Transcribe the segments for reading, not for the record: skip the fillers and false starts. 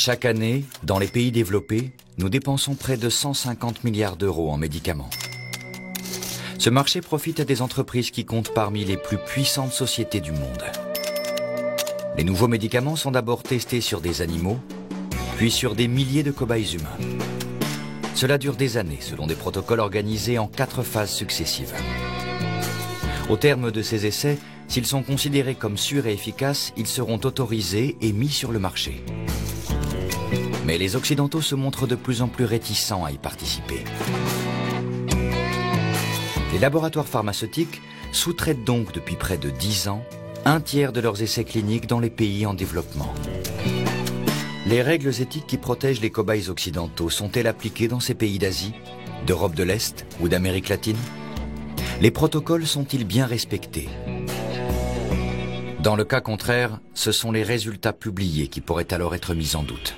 Chaque année, dans les pays développés, nous dépensons près de 150 milliards d'euros en médicaments. Ce marché profite à des entreprises qui comptent parmi les plus puissantes sociétés du monde. Les nouveaux médicaments sont d'abord testés sur des animaux, puis sur des milliers de cobayes humains. Cela dure des années, selon des protocoles organisés en 4 phases successives. Au terme de ces essais, s'ils sont considérés comme sûrs et efficaces, ils seront autorisés et mis sur le marché. Mais les Occidentaux se montrent de plus en plus réticents à y participer. Les laboratoires pharmaceutiques sous-traitent donc depuis près de 10 ans un tiers de leurs essais cliniques dans les pays en développement. Les règles éthiques qui protègent les cobayes occidentaux sont-elles appliquées dans ces pays d'Asie, d'Europe de l'Est ou d'Amérique latine? Les protocoles sont-ils bien respectés? Dans le cas contraire, ce sont les résultats publiés qui pourraient alors être mis en doute.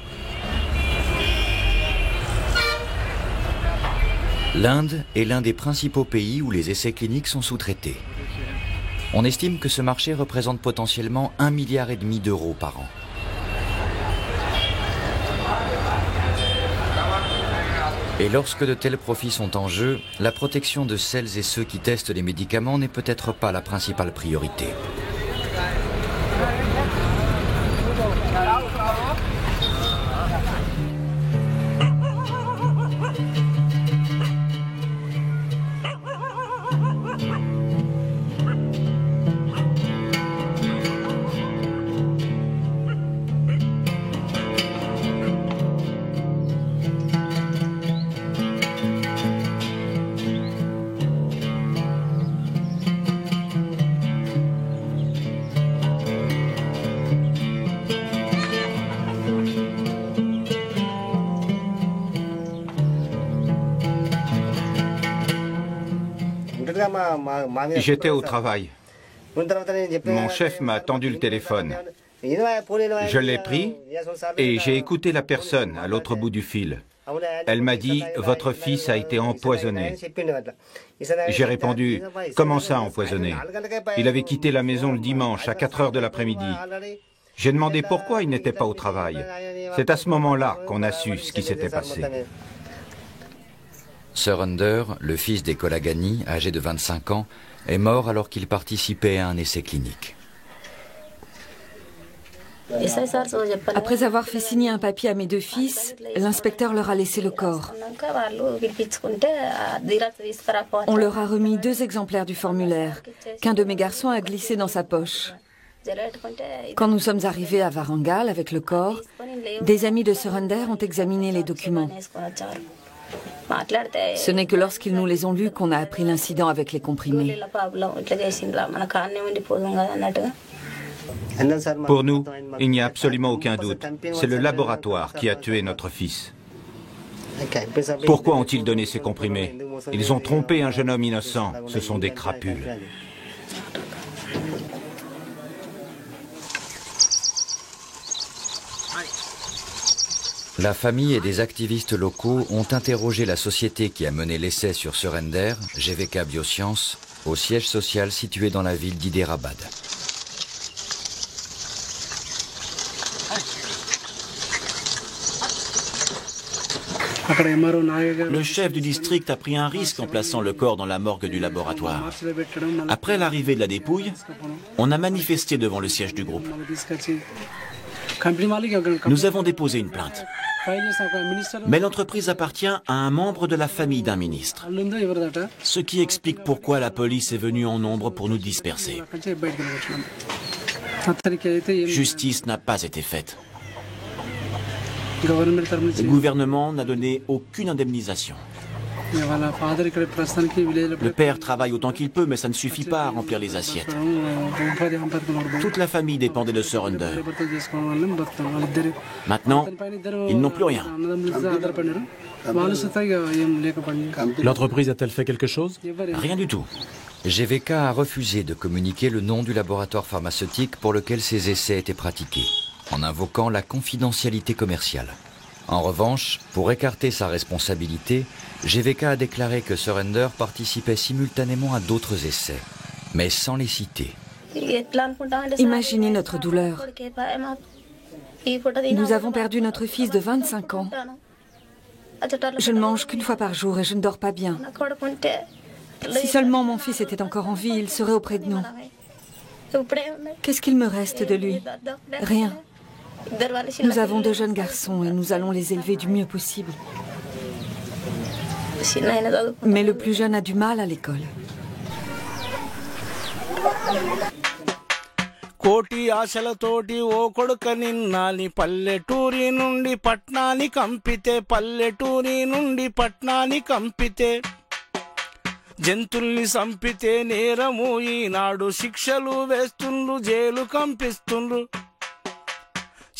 L'Inde est l'un des principaux pays où les essais cliniques sont sous-traités. On estime que ce marché représente potentiellement 1,5 milliard d'euros par an. Et lorsque de tels profits sont en jeu, la protection de celles et ceux qui testent les médicaments n'est peut-être pas la principale priorité. J'étais au travail. Mon chef m'a tendu le téléphone. Je l'ai pris et j'ai écouté la personne à l'autre bout du fil. Elle m'a dit « Votre fils a été empoisonné ». J'ai répondu « Comment ça empoisonné ?» Il avait quitté la maison le dimanche à 4 heures de l'après-midi. J'ai demandé pourquoi il n'était pas au travail. C'est à ce moment-là qu'on a su ce qui s'était passé. Surinder, le fils des Kolagani, âgé de 25 ans, est mort alors qu'il participait à un essai clinique. Après avoir fait signer un papier à mes 2 fils, l'inspecteur leur a laissé le corps. On leur a remis 2 exemplaires du formulaire, qu'un de mes garçons a glissé dans sa poche. Quand nous sommes arrivés à Warangal avec le corps, des amis de Surinder ont examiné les documents. Ce n'est que lorsqu'ils nous les ont lus qu'on a appris l'incident avec les comprimés. Pour nous, il n'y a absolument aucun doute. C'est le laboratoire qui a tué notre fils. Pourquoi ont-ils donné ces comprimés? Ils ont trompé un jeune homme innocent. Ce sont des crapules. La famille et des activistes locaux ont interrogé la société qui a mené l'essai sur Surinder, GVK Biosciences, au siège social situé dans la ville d'Hyderabad. Le chef du district a pris un risque en plaçant le corps dans la morgue du laboratoire. Après l'arrivée de la dépouille, on a manifesté devant le siège du groupe. Nous avons déposé une plainte. Mais l'entreprise appartient à un membre de la famille d'un ministre. Ce qui explique pourquoi la police est venue en nombre pour nous disperser. Justice n'a pas été faite. Le gouvernement n'a donné aucune indemnisation. Le père travaille autant qu'il peut, mais ça ne suffit pas à remplir les assiettes. Toute la famille dépendait de Surinder. Maintenant, ils n'ont plus rien. L'entreprise a-t-elle fait quelque chose? Rien du tout. GVK a refusé de communiquer le nom du laboratoire pharmaceutique pour lequel ces essais étaient pratiqués, en invoquant la confidentialité commerciale. En revanche, pour écarter sa responsabilité, GVK a déclaré que Surinder participait simultanément à d'autres essais, mais sans les citer. Imaginez notre douleur. Nous avons perdu notre fils de 25 ans. Je ne mange qu'une fois par jour et je ne dors pas bien. Si seulement mon fils était encore en vie, il serait auprès de nous. Qu'est-ce qu'il me reste de lui? Rien. Nous avons 2 jeunes garçons et nous allons les élever du mieux possible. Mais le plus jeune a du mal à l'école. కోటి ఆశలతోటి ఓ కొడుక నిన్నాని పల్లెటూరి నుండి పట్నాని కంపితే పల్లెటూరి నుండి పట్నాని కంపితే జంతుల్ని సంపితే నేరము ఈనాడు శిక్షలు వేస్తుండ్రు జైలు కంపిస్తుండ్రు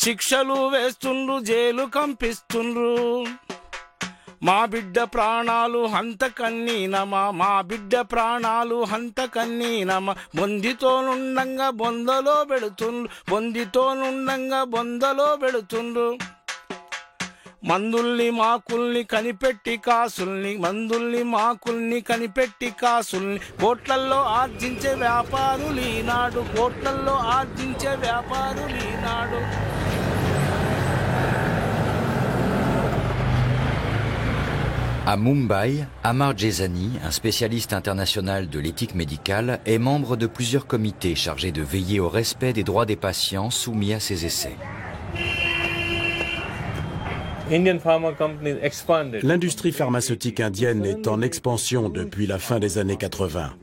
శిక్షలు వేస్తుండ్రు జైలు కంపిస్తుండ్రు మా బిడ్డ ప్రాణాలు హంత కన్నీనమా మా బిడ్డ ప్రాణాలు హంత కన్నీనమా బొందితోనుండంగా బొందలో పెడుతుండ్రు బొందితోనుండంగా బొందలో పెడుతుండ్రు మందుల్ని మాకుల్ని కనిపెట్టి కాసుల్ని మందుల్ని మాకుల్ని కనిపెట్టి కాసుల్ని కోట్లల్లో ఆర్జించే వ్యాపారులీనాడు కోట్లల్లో ఆర్జించే వ్యాపారులీనాడు À Mumbai, Amar Jesani, un spécialiste international de l'éthique médicale, est membre de plusieurs comités chargés de veiller au respect des droits des patients soumis à ces essais. L'industrie pharmaceutique indienne est en expansion depuis la fin des années 80.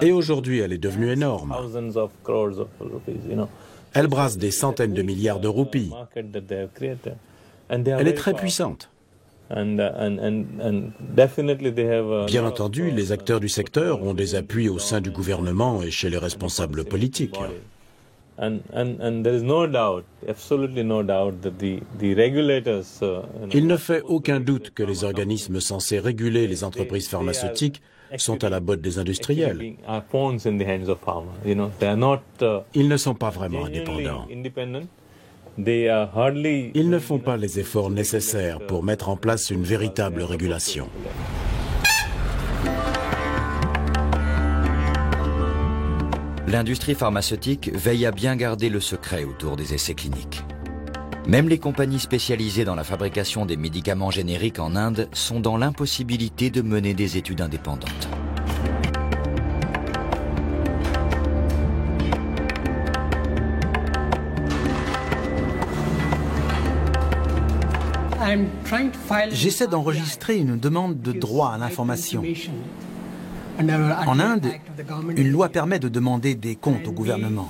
Et aujourd'hui, elle est devenue énorme. Elle brasse des centaines de milliards de roupies. Elle est très puissante. Bien entendu, les acteurs du secteur ont des appuis au sein du gouvernement et chez les responsables politiques. Il ne fait aucun doute que les organismes censés réguler les entreprises pharmaceutiques sont à la botte des industriels. Ils ne sont pas vraiment indépendants. Ils ne font pas les efforts nécessaires pour mettre en place une véritable régulation. L'industrie pharmaceutique veille à bien garder le secret autour des essais cliniques. Même les compagnies spécialisées dans la fabrication des médicaments génériques en Inde sont dans l'impossibilité de mener des études indépendantes. J'essaie d'enregistrer une demande de droit à l'information. En Inde, une loi permet de demander des comptes au gouvernement.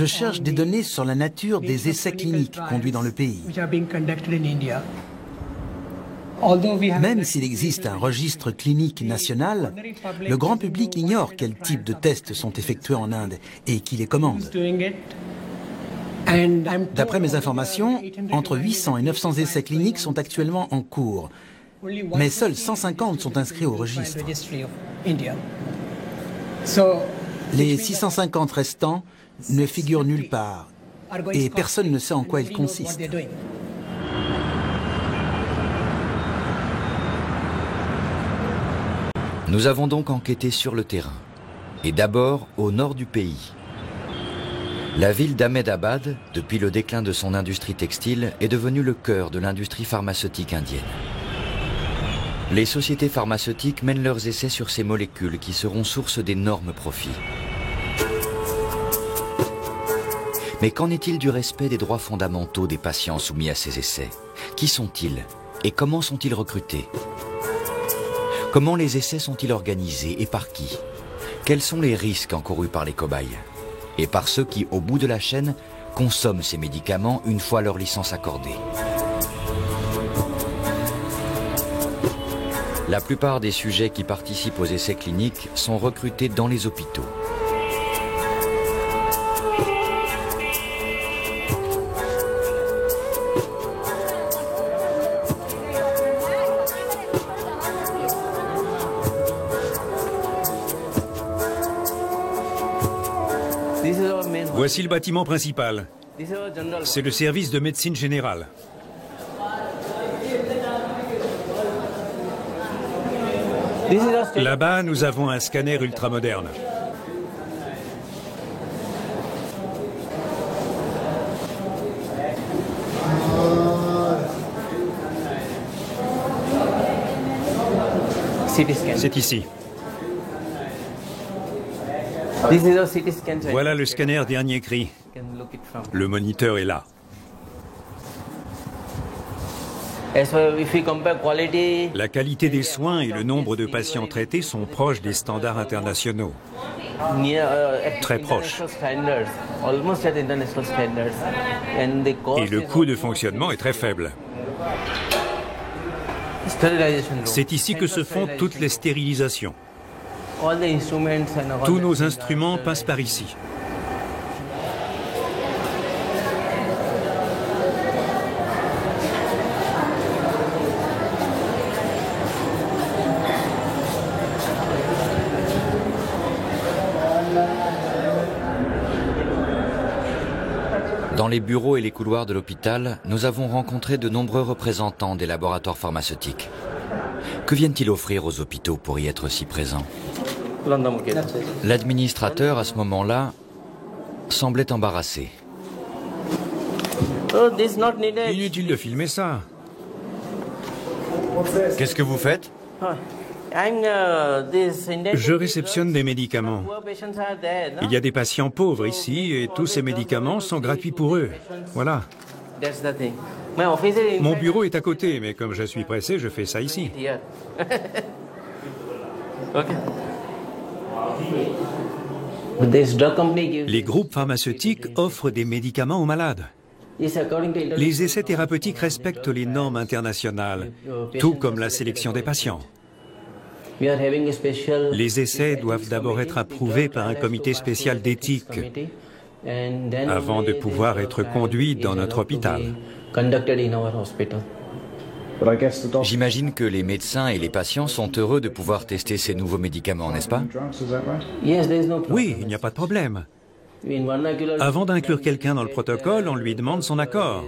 Je cherche des données sur la nature des essais cliniques conduits dans le pays. Même s'il existe un registre clinique national, le grand public ignore quel type de tests sont effectués en Inde et qui les commande. D'après mes informations, entre 800 et 900 essais cliniques sont actuellement en cours, mais seuls 150 sont inscrits au registre. Les 650 restants ne figurent nulle part et personne ne sait en quoi ils consistent. Nous avons donc enquêté sur le terrain, et d'abord au nord du pays. La ville d'Ahmedabad, depuis le déclin de son industrie textile, est devenue le cœur de l'industrie pharmaceutique indienne. Les sociétés pharmaceutiques mènent leurs essais sur ces molécules qui seront source d'énormes profits. Mais qu'en est-il du respect des droits fondamentaux des patients soumis à ces essais? Qui sont-ils et comment sont-ils recrutés? Comment les essais sont-ils organisés et par qui? Quels sont les risques encourus par les cobayes et par ceux qui, au bout de la chaîne, consomment ces médicaments une fois leur licence accordée? La plupart des sujets qui participent aux essais cliniques sont recrutés dans les hôpitaux. Voici le bâtiment principal. C'est le service de médecine générale. Là-bas, nous avons un scanner ultramoderne. C'est ici. Voilà le scanner dernier cri. Le moniteur est là. La qualité des soins et le nombre de patients traités sont proches des standards internationaux. Très proches. Et le coût de fonctionnement est très faible. C'est ici que se font toutes les stérilisations. Tous nos instruments passent par ici. Dans les bureaux et les couloirs de l'hôpital, nous avons rencontré de nombreux représentants des laboratoires pharmaceutiques. Que viennent-ils offrir aux hôpitaux pour y être si présents? L'administrateur, à ce moment-là, semblait embarrassé. Inutile de filmer ça. Qu'est-ce que vous faites? Je réceptionne des médicaments. Il y a des patients pauvres ici et tous ces médicaments sont gratuits pour eux. Voilà. Mon bureau est à côté, mais comme je suis pressé, je fais ça ici. Les groupes pharmaceutiques offrent des médicaments aux malades. Les essais thérapeutiques respectent les normes internationales, tout comme la sélection des patients. Les essais doivent d'abord être approuvés par un comité spécial d'éthique avant de pouvoir être conduits dans notre hôpital. J'imagine que les médecins et les patients sont heureux de pouvoir tester ces nouveaux médicaments, n'est-ce pas? Oui, il n'y a pas de problème. Avant d'inclure quelqu'un dans le protocole, on lui demande son accord.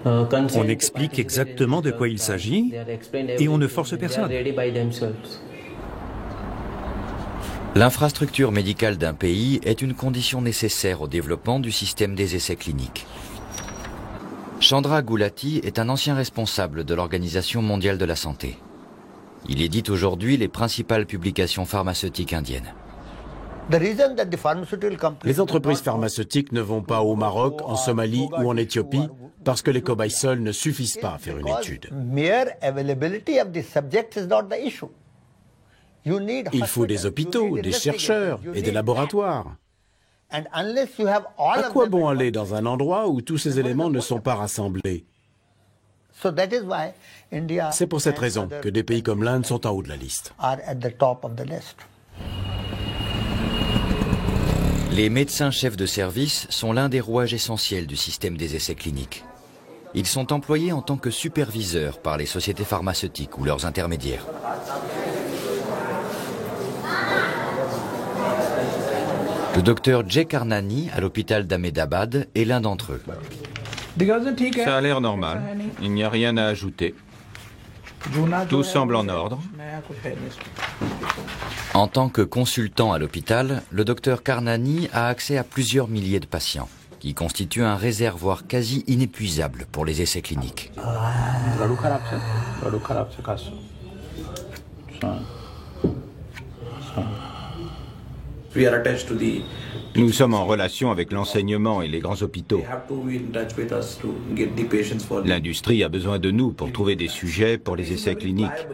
On explique exactement de quoi il s'agit et on ne force personne. L'infrastructure médicale d'un pays est une condition nécessaire au développement du système des essais cliniques. Chandra Gulati est un ancien responsable de l'Organisation mondiale de la santé. Il édite aujourd'hui les principales publications pharmaceutiques indiennes. Les entreprises pharmaceutiques ne vont pas au Maroc, en Somalie ou en Éthiopie parce que les cobayes seuls ne suffisent pas à faire une étude. Il faut des hôpitaux, des chercheurs et des laboratoires. À quoi bon aller dans un endroit où tous ces éléments ne sont pas rassemblés? C'est pour cette raison que des pays comme l'Inde sont en haut de la liste. Les médecins chefs de service sont l'un des rouages essentiels du système des essais cliniques. Ils sont employés en tant que superviseurs par les sociétés pharmaceutiques ou leurs intermédiaires. Le docteur Jay Karnani, à l'hôpital d'Ahmedabad, est l'un d'entre eux. Ça a l'air normal. Il n'y a rien à ajouter. Tout semble en ordre. En tant que consultant à l'hôpital, le docteur Karnani a accès à plusieurs milliers de patients, qui constituent un réservoir quasi inépuisable pour les essais cliniques. Nous sommes en relation avec l'enseignement et les grands hôpitaux. L'industrie a besoin de nous pour trouver des sujets pour les essais cliniques.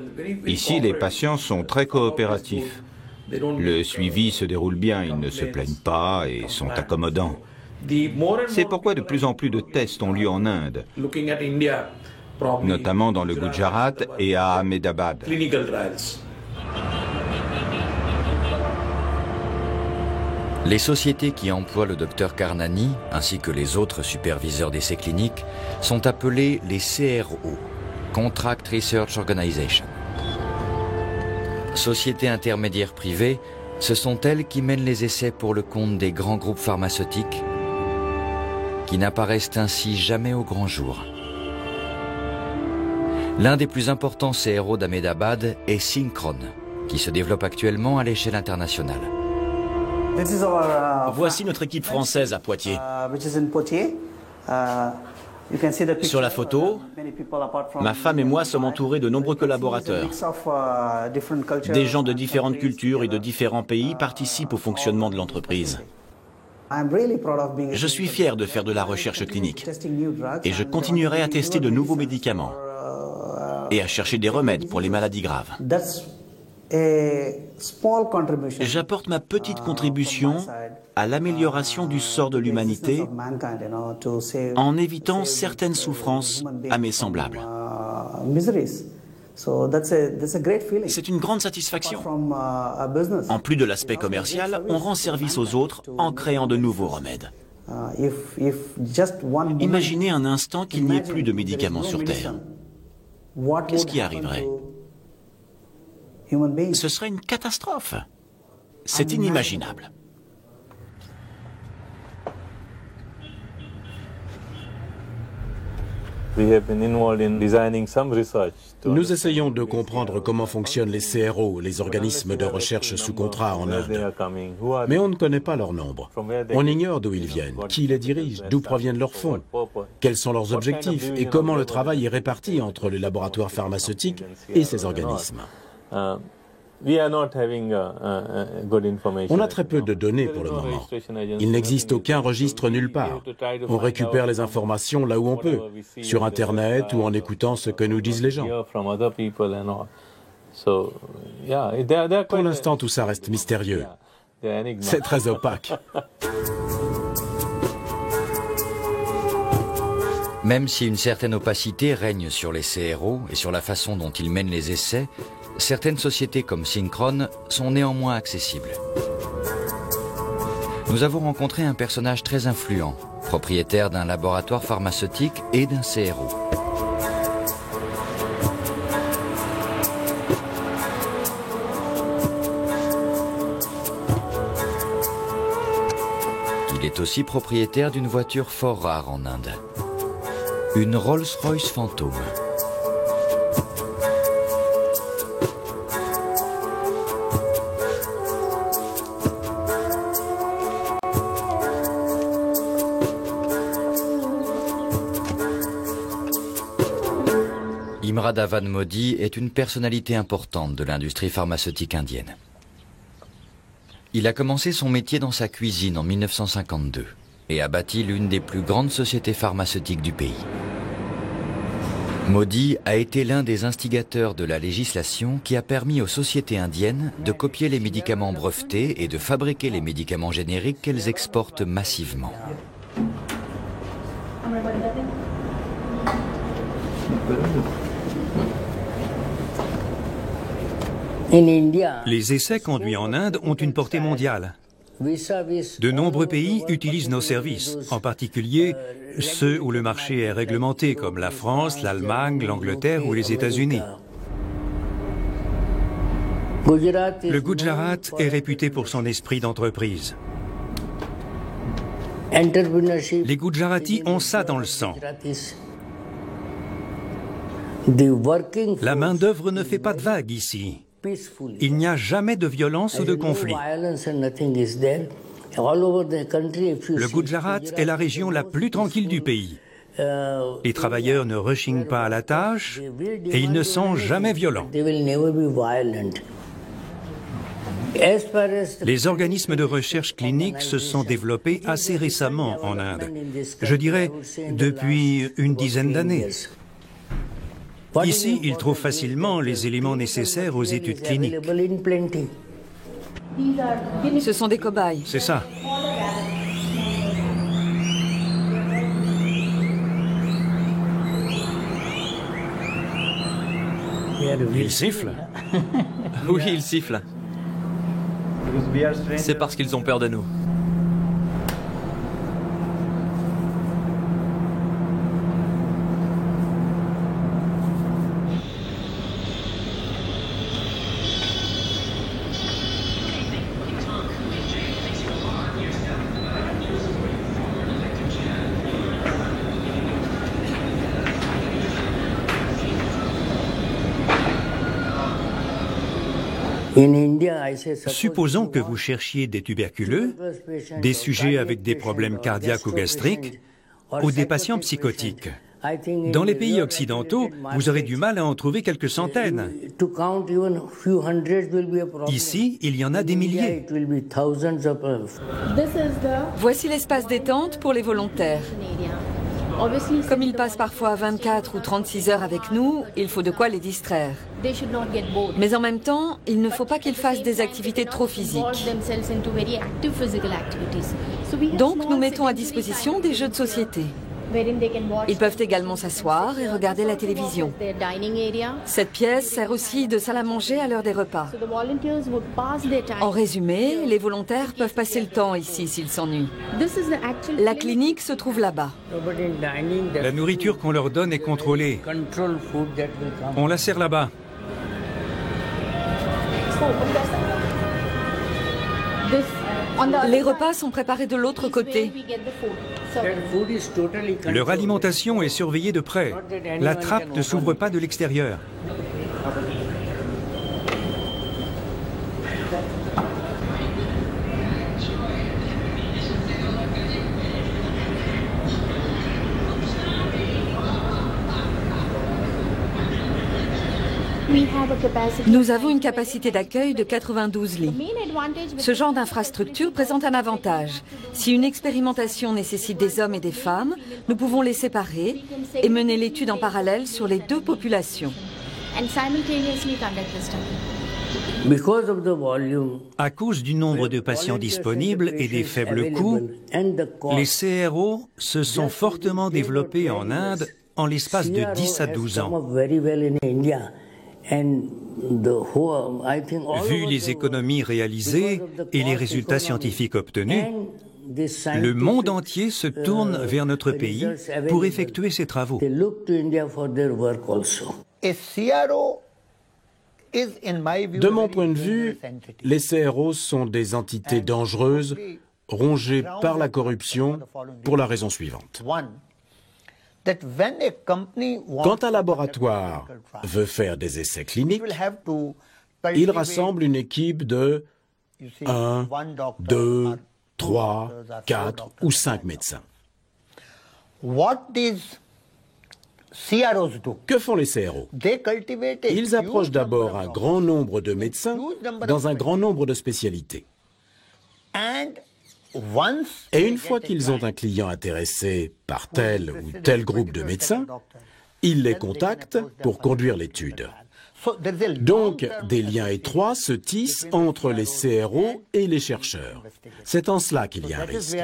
Ici, les patients sont très coopératifs. Le suivi se déroule bien, ils ne se plaignent pas et sont accommodants. C'est pourquoi de plus en plus de tests ont lieu en Inde, notamment dans le Gujarat et à Ahmedabad. Les sociétés qui emploient le docteur Karnani, ainsi que les autres superviseurs d'essais cliniques, sont appelées les CRO, Contract Research Organization. Sociétés intermédiaires privées, ce sont elles qui mènent les essais pour le compte des grands groupes pharmaceutiques, qui n'apparaissent ainsi jamais au grand jour. L'un des plus importants CRO d'Ahmedabad est Synchron, qui se développe actuellement à l'échelle internationale. Voici notre équipe française à Poitiers. Sur la photo, ma femme et moi sommes entourés de nombreux collaborateurs. Des gens de différentes cultures et de différents pays participent au fonctionnement de l'entreprise. Je suis fier de faire de la recherche clinique et je continuerai à tester de nouveaux médicaments et à chercher des remèdes pour les maladies graves. J'apporte ma petite contribution à l'amélioration du sort de l'humanité en évitant certaines souffrances à mes semblables. C'est une grande satisfaction. En plus de l'aspect commercial, on rend service aux autres en créant de nouveaux remèdes. Imaginez un instant qu'il n'y ait plus de médicaments sur Terre. Qu'est-ce qui arriverait? Ce serait une catastrophe. C'est inimaginable. Nous essayons de comprendre comment fonctionnent les CRO, les organismes de recherche sous contrat en Inde. Mais on ne connaît pas leur nombre. On ignore d'où ils viennent, qui les dirige, d'où proviennent leurs fonds, quels sont leurs objectifs et comment le travail est réparti entre les laboratoires pharmaceutiques et ces organismes. On a très peu de données pour le moment. Il n'existe aucun registre nulle part. On récupère les informations là où on peut, sur Internet ou en écoutant ce que nous disent les gens. Pour l'instant, tout ça reste mystérieux. C'est très opaque. Même si une certaine opacité règne sur les CRO et sur la façon dont ils mènent les essais, certaines sociétés comme Synchron sont néanmoins accessibles. Nous avons rencontré un personnage très influent, propriétaire d'un laboratoire pharmaceutique et d'un CRO. Il est aussi propriétaire d'une voiture fort rare en Inde. Une Rolls-Royce Phantom. Imradavan Modi est une personnalité importante de l'industrie pharmaceutique indienne. Il a commencé son métier dans sa cuisine en 1952 et a bâti l'une des plus grandes sociétés pharmaceutiques du pays. Modi a été l'un des instigateurs de la législation qui a permis aux sociétés indiennes de copier les médicaments brevetés et de fabriquer les médicaments génériques qu'elles exportent massivement. Les essais conduits en Inde ont une portée mondiale. De nombreux pays utilisent nos services, en particulier ceux où le marché est réglementé, comme la France, l'Allemagne, l'Angleterre ou les États-Unis. Le Gujarat est réputé pour son esprit d'entreprise. Les Gujaratis ont ça dans le sang. La main-d'œuvre ne fait pas de vagues ici. Il n'y a jamais de violence ou de conflit. Le Gujarat est la région la plus tranquille du pays. Les travailleurs ne rechignent pas à la tâche et ils ne sont jamais violents. Les organismes de recherche clinique se sont développés assez récemment en Inde. Je dirais depuis une dizaine d'années. Ici, ils trouvent facilement les éléments nécessaires aux études cliniques. Ce sont des cobayes. C'est ça. Ils sifflent. Oui, ils sifflent. C'est parce qu'ils ont peur de nous. Supposons que vous cherchiez des tuberculeux, des sujets avec des problèmes cardiaques ou gastriques, ou des patients psychotiques. Dans les pays occidentaux, vous aurez du mal à en trouver quelques centaines. Ici, il y en a des milliers. Voici l'espace détente pour les volontaires. Comme ils passent parfois 24 ou 36 heures avec nous, il faut de quoi les distraire. Mais en même temps, il ne faut pas qu'ils fassent des activités trop physiques. Donc, nous mettons à disposition des jeux de société. Ils peuvent également s'asseoir et regarder la télévision. Cette pièce sert aussi de salle à manger à l'heure des repas. En résumé, les volontaires peuvent passer le temps ici s'ils s'ennuient. La clinique se trouve là-bas. La nourriture qu'on leur donne est contrôlée. On la sert là-bas. Les repas sont préparés de l'autre côté. Leur alimentation est surveillée de près. La trappe ne s'ouvre pas de l'extérieur. Nous avons une capacité d'accueil de 92 lits. Ce genre d'infrastructure présente un avantage. Si une expérimentation nécessite des hommes et des femmes, nous pouvons les séparer et mener l'étude en parallèle sur les deux populations. À cause du nombre de patients disponibles et des faibles coûts, les CRO se sont fortement développés en Inde en l'espace de 10 à 12 ans. Vu les économies réalisées et les résultats scientifiques obtenus, le monde entier se tourne vers notre pays pour effectuer ses travaux. De mon point de vue, les CRO sont des entités dangereuses, rongées par la corruption, pour la raison suivante. Quand un laboratoire veut faire des essais cliniques, il rassemble une équipe de 1, 2, 3, 4 ou 5 médecins. Que font les CRO? Ils approchent d'abord un grand nombre de médecins dans un grand nombre de spécialités. Et une fois qu'ils ont un client intéressé par tel ou tel groupe de médecins, ils les contactent pour conduire l'étude. Donc, des liens étroits se tissent entre les CRO et les chercheurs. C'est en cela qu'il y a un risque.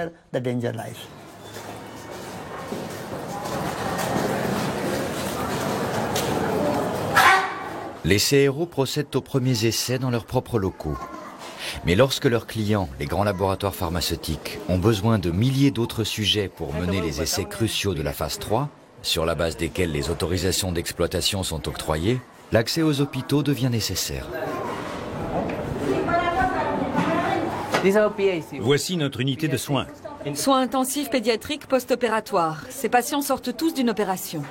Les CRO procèdent aux premiers essais dans leurs propres locaux. Mais lorsque leurs clients, les grands laboratoires pharmaceutiques, ont besoin de milliers d'autres sujets pour mener les essais cruciaux de la phase 3, sur la base desquels les autorisations d'exploitation sont octroyées, l'accès aux hôpitaux devient nécessaire. Voici notre unité de soins. Soins intensifs pédiatriques post-opératoires. Ces patients sortent tous d'une opération.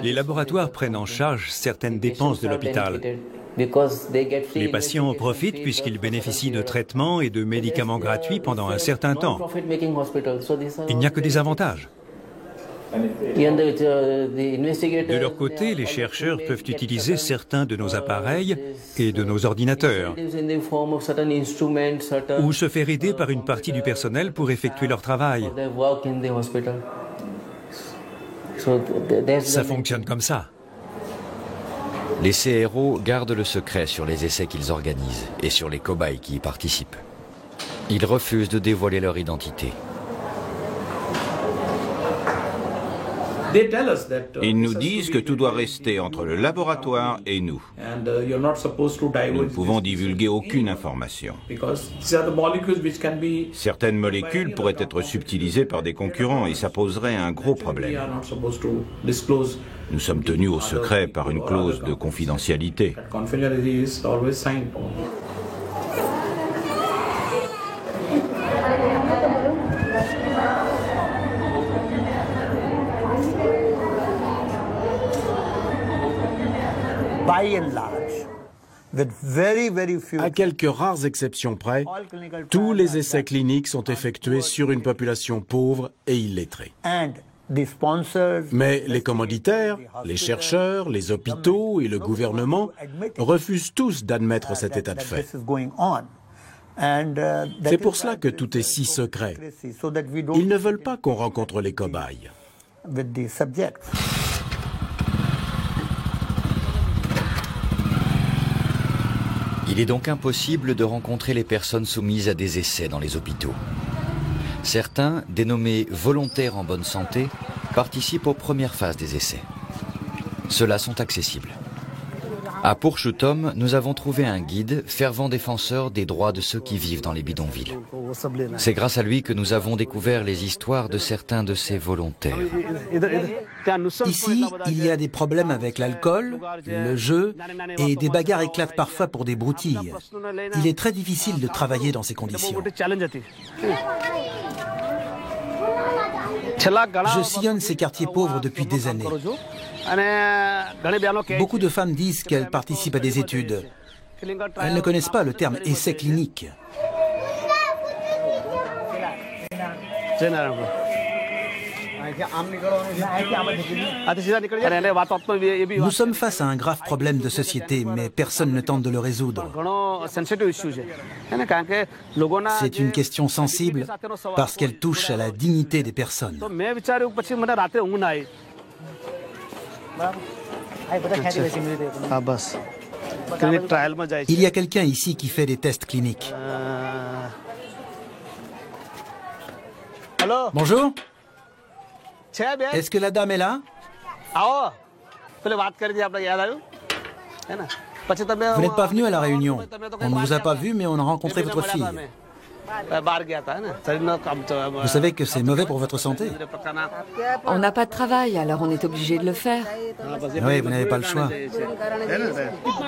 Les laboratoires prennent en charge certaines dépenses de l'hôpital. Les patients en profitent puisqu'ils bénéficient de traitements et de médicaments gratuits pendant un certain temps. Il n'y a que des avantages. De leur côté, les chercheurs peuvent utiliser certains de nos appareils et de nos ordinateurs, ou se faire aider par une partie du personnel pour effectuer leur travail. Ça fonctionne comme ça. Les CRO gardent le secret sur les essais qu'ils organisent et sur les cobayes qui y participent. Ils refusent de dévoiler leur identité. Ils nous disent que tout doit rester entre le laboratoire et nous. Nous ne pouvons divulguer aucune information. Certaines molécules pourraient être subtilisées par des concurrents et ça poserait un gros problème. Nous sommes tenus au secret par une clause de confidentialité. À quelques rares exceptions près, tous les essais cliniques sont effectués sur une population pauvre et illettrée. Mais les commanditaires, les chercheurs, les hôpitaux et le gouvernement refusent tous d'admettre cet état de fait. C'est pour cela que tout est si secret. Ils ne veulent pas qu'on rencontre les cobayes. Il est donc impossible de rencontrer les personnes soumises à des essais dans les hôpitaux. Certains, dénommés volontaires en bonne santé, participent aux premières phases des essais. Ceux-là sont accessibles. À Purushottam, nous avons trouvé un guide, fervent défenseur des droits de ceux qui vivent dans les bidonvilles. C'est grâce à lui que nous avons découvert les histoires de certains de ces volontaires. Ici, il y a des problèmes avec l'alcool, le jeu, et des bagarres éclatent parfois pour des broutilles. Il est très difficile de travailler dans ces conditions. Je sillonne ces quartiers pauvres depuis des années. Beaucoup de femmes disent qu'elles participent à des études. Elles ne connaissent pas le terme essai clinique. Nous sommes face à un grave problème de société, mais personne ne tente de le résoudre. C'est une question sensible parce qu'elle touche à la dignité des personnes. Il y a quelqu'un ici qui fait des tests cliniques. Bonjour. Est-ce que la dame est là? Vous n'êtes pas venu à la réunion. On ne vous a pas vu, mais on a rencontré votre fille. Vous savez que c'est mauvais pour votre santé. On n'a pas de travail, alors on est obligé de le faire. Oui, vous n'avez pas le choix.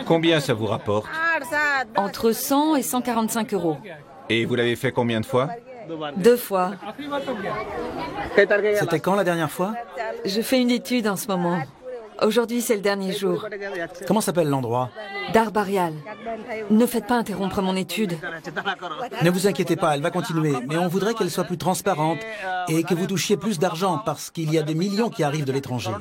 Combien ça vous rapporte? Entre 100 et 145 euros. Et vous l'avez fait combien de fois? 2 fois. C'était quand la dernière fois? Je fais une étude en ce moment. Aujourd'hui, c'est le dernier jour. Comment s'appelle l'endroit? Darbarial. Ne faites pas interrompre mon étude. Ne vous inquiétez pas, elle va continuer. Mais on voudrait qu'elle soit plus transparente et que vous touchiez plus d'argent parce qu'il y a des millions qui arrivent de l'étranger.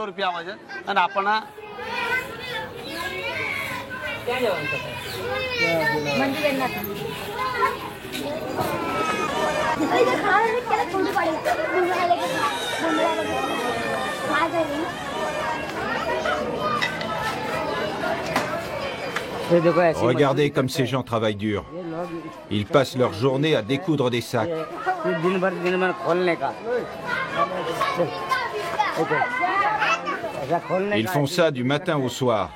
Regardez comme ces gens travaillent dur. Ils passent leur journée à découdre des sacs. Ils font ça du matin au soir.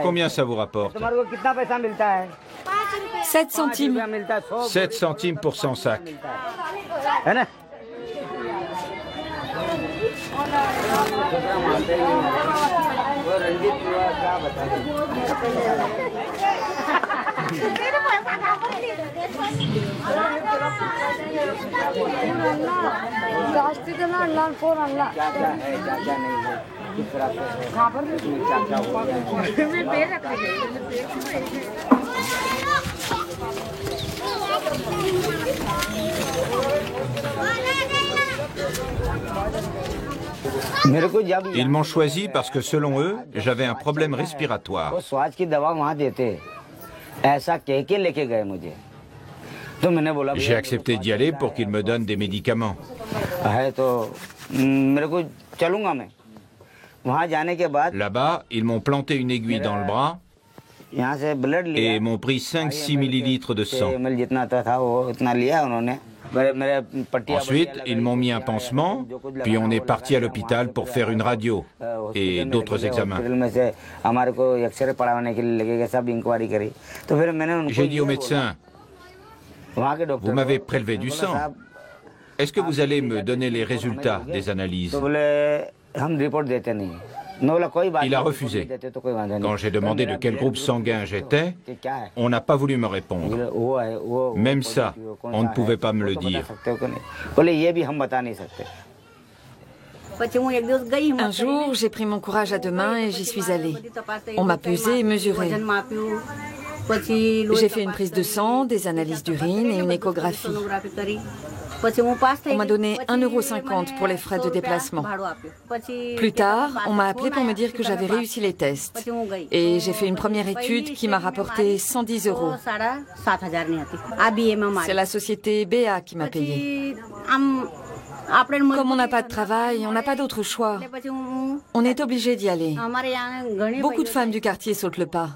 Combien ça vous rapporte? 7 centimes. 7 centimes pour 100 sacs. Ils m'ont choisi parce que, selon eux, j'avais un problème respiratoire. J'ai accepté d'y aller pour qu'ils me donnent des médicaments. Là-bas, ils m'ont planté une aiguille dans le bras et m'ont pris 5-6 millilitres de sang. Ensuite, ils m'ont mis un pansement, puis on est parti à l'hôpital pour faire une radio et d'autres examens. J'ai dit au médecin, vous m'avez prélevé du sang. Est-ce que vous allez me donner les résultats des analyses? Il a refusé. Quand j'ai demandé de quel groupe sanguin j'étais, on n'a pas voulu me répondre. Même ça, on ne pouvait pas me le dire. Un jour, j'ai pris mon courage à deux mains et j'y suis allée. On m'a pesé et mesuré. J'ai fait une prise de sang, des analyses d'urine et une échographie. On m'a donné 1,50 € pour les frais de déplacement. Plus tard, on m'a appelé pour me dire que j'avais réussi les tests. Et j'ai fait une première étude qui m'a rapporté 110 €. C'est la société BA qui m'a payé. Comme on n'a pas de travail, on n'a pas d'autre choix. On est obligé d'y aller. Beaucoup de femmes du quartier sautent le pas.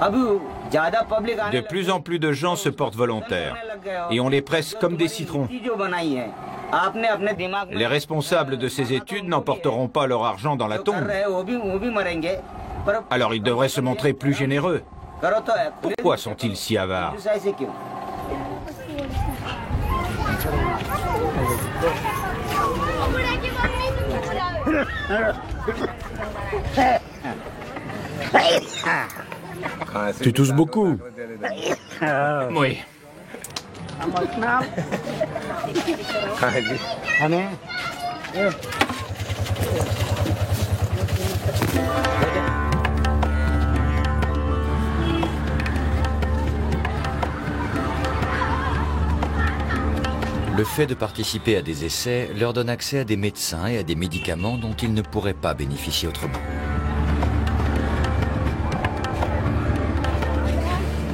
De plus en plus de gens se portent volontaires et on les presse comme des citrons. Les responsables de ces études n'emporteront pas leur argent dans la tombe. Alors ils devraient se montrer plus généreux. Pourquoi sont-ils si avares? Tu tousses beaucoup. Oui. Le fait de participer à des essais leur donne accès à des médecins et à des médicaments dont ils ne pourraient pas bénéficier autrement.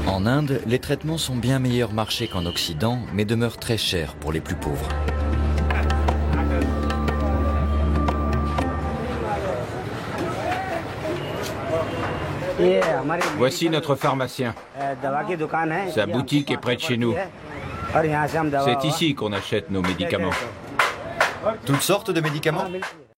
En Inde, les traitements sont bien meilleurs marchés qu'en Occident, mais demeurent très chers pour les plus pauvres. Voici notre pharmacien. Sa boutique est près de chez nous. C'est ici qu'on achète nos médicaments. Toutes sortes de médicaments ?